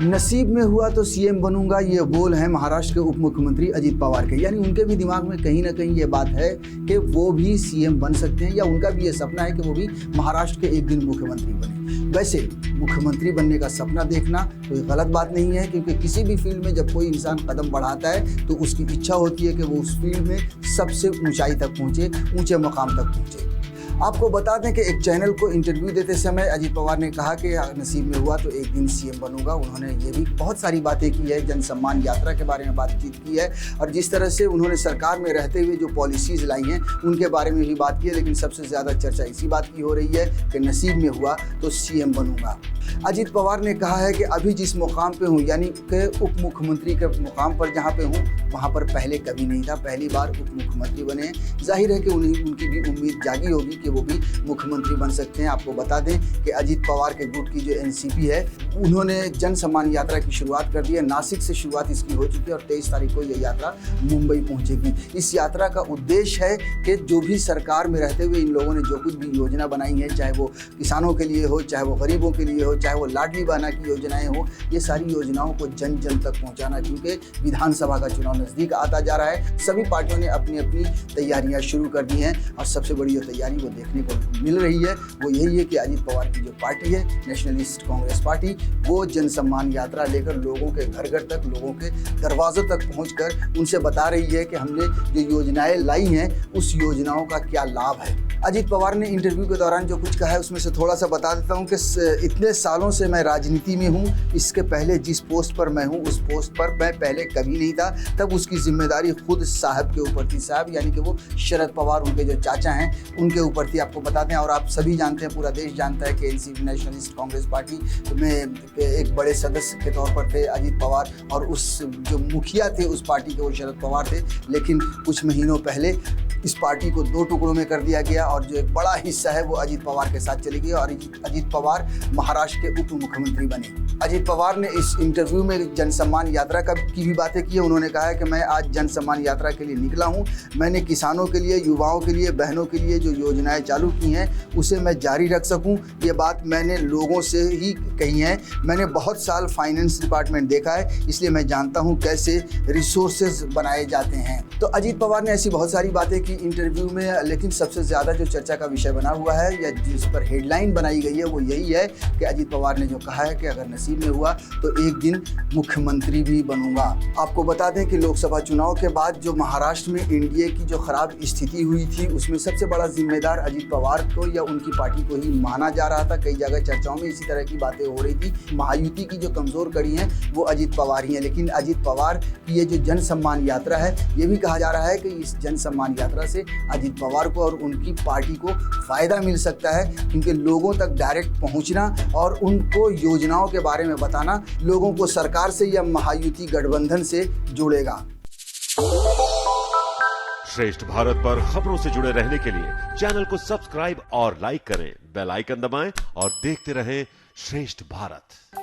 नसीब में हुआ तो सीएम बनूंगा, ये बोल है महाराष्ट्र के उप मुख्यमंत्री अजित पवार के। यानी उनके भी दिमाग में कहीं ना कहीं ये बात है कि वो भी सीएम बन सकते हैं, या उनका भी ये सपना है कि वो भी महाराष्ट्र के एक दिन मुख्यमंत्री बने। वैसे मुख्यमंत्री बनने का सपना देखना कोई गलत बात नहीं है, क्योंकि किसी भी फील्ड में जब कोई इंसान कदम बढ़ाता है तो उसकी इच्छा होती है कि वो उस फील्ड में सबसे ऊंचाई तक पहुंचे, ऊंचे मकाम तक पहुंचे। आपको बता दें कि एक चैनल को इंटरव्यू देते समय अजित पवार ने कहा कि नसीब में हुआ तो एक दिन सीएम बनूंगा। उन्होंने ये भी बहुत सारी बातें की है, जन सम्मान यात्रा के बारे में बातचीत की है, और जिस तरह से उन्होंने सरकार में रहते हुए जो पॉलिसीज़ लाई हैं उनके बारे में भी बात की है। लेकिन सबसे ज़्यादा चर्चा इसी बात की हो रही है कि नसीब में हुआ तो सीएम बनूंगा। अजित पवार ने कहा है कि अभी जिस मुकाम पे हूँ, यानी कि उप मुख्यमंत्री के मुकाम पर जहाँ पे हूँ, वहाँ पर पहले कभी नहीं था, पहली बार उप मुख्यमंत्री बने हैं। जाहिर है कि उनकी भी उम्मीद जागी होगी कि वो भी मुख्यमंत्री बन सकते हैं। आपको बता दें कि अजित पवार के गुट की जो एनसीपी है, उन्होंने जन सम्मान यात्रा की शुरुआत कर दी है। नासिक से शुरुआत इसकी हो चुकी है और 23 तारीख को यह यात्रा मुंबई पहुंचेगी। इस यात्रा का उद्देश्य है कि जो भी सरकार में रहते हुए इन लोगों ने जो कुछ भी योजना बनाई है, चाहे वो किसानों के लिए हो, चाहे वो गरीबों के लिए हो, चाहे वो लाडली बहना की योजनाएं हो, ये सारी योजनाओं को जन जन तक पहुंचाना। क्योंकि विधानसभा का चुनाव नज़दीक आता जा रहा है, सभी पार्टियों ने अपनी अपनी तैयारियां शुरू कर दी हैं, और सबसे बड़ी जो तैयारी वो देखने को मिल रही है वो यही है कि अजित पवार की जो पार्टी है, नेशनलिस्ट कांग्रेस पार्टी, वो जन सम्मान यात्रा लेकर लोगों के घर घर तक, लोगों के दरवाजों तक पहुंचकर उनसे बता रही है कि हमने जो योजनाएं लाई हैं उस योजनाओं का क्या लाभ है। अजित पवार ने इंटरव्यू के दौरान जो कुछ कहा है उसमें से थोड़ा सा बता देता हूं कि इतने सालों से मैं राजनीति में हूं, इसके पहले जिस पोस्ट पर मैं हूं उस पोस्ट पर मैं पहले कभी नहीं था, तब उसकी जिम्मेदारी खुद साहब के ऊपर थी। साहब यानी कि वो शरद पवार, उनके जो चाचा हैं, उनके ऊपर थी। आपको बता दें, और आप सभी जानते हैं, पूरा देश जानता है कि एनसीपी नेशनलिस्ट कांग्रेस पार्टी में एक बड़े सदस्य के तौर पर थे अजित पवार, और उस जो मुखिया थे उस पार्टी के वो शरद पवार थे। लेकिन कुछ महीनों पहले इस पार्टी को दो टुकड़ों में कर दिया गया, और जो एक बड़ा हिस्सा है वो अजित पवार के साथ चली गई, और अजित पवार महाराष्ट्र के उप मुख्यमंत्री बने। अजित पवार ने इस इंटरव्यू में जन सम्मान यात्रा की भी बातें की है। उन्होंने कहा है कि मैं आज जन सम्मान यात्रा के लिए निकला हूं। मैंने किसानों के लिए, युवाओं के लिए, बहनों के लिए जो योजनाएं चालू की हैं उसे मैं जारी रख सकूं। ये बात मैंने लोगों से ही कही है। मैंने बहुत साल फाइनेंस डिपार्टमेंट देखा है, इसलिए मैं जानता हूं कैसे रिसोर्सेज बनाए जाते हैं। तो अजित पवार ने ऐसी बहुत सारी बातें की इंटरव्यू में, लेकिन सबसे ज़्यादा जो चर्चा का विषय बना हुआ है या जिस पर हेडलाइन बनाई गई है वो यही है कि अजित पवार ने जो कहा है कि अगर नसीब में हुआ तो एक दिन मुख्यमंत्री भी बनूंगा। आपको बता दें कि लोकसभा चुनाव के बाद जो महाराष्ट्र में एनडीए की जो खराब स्थिति हुई थी, उसमें सबसे बड़ा जिम्मेदार अजित पवार को या उनकी पार्टी को ही माना जा रहा था। कई जगह चर्चाओं में इसी तरह की बातें हो रही थी। महायुति की जो कमज़ोर कड़ी है वो अजित पवार ही है। लेकिन अजित पवार की ये जो जन सम्मान यात्रा है, ये भी कहा जा रहा है कि इस जन सम्मान यात्रा से अजित पवार को और उनकी पार्टी को फ़ायदा मिल सकता है, क्योंकि लोगों तक डायरेक्ट पहुंचना और उनको योजनाओं के बारे में बताना लोगों को सरकार से या महायुति गठबंधन से जोड़ेगा। श्रेष्ठ भारत पर खबरों से जुड़े रहने के लिए चैनल को सब्सक्राइब और लाइक करें, बेल आइकन दबाएं और देखते रहें श्रेष्ठ भारत।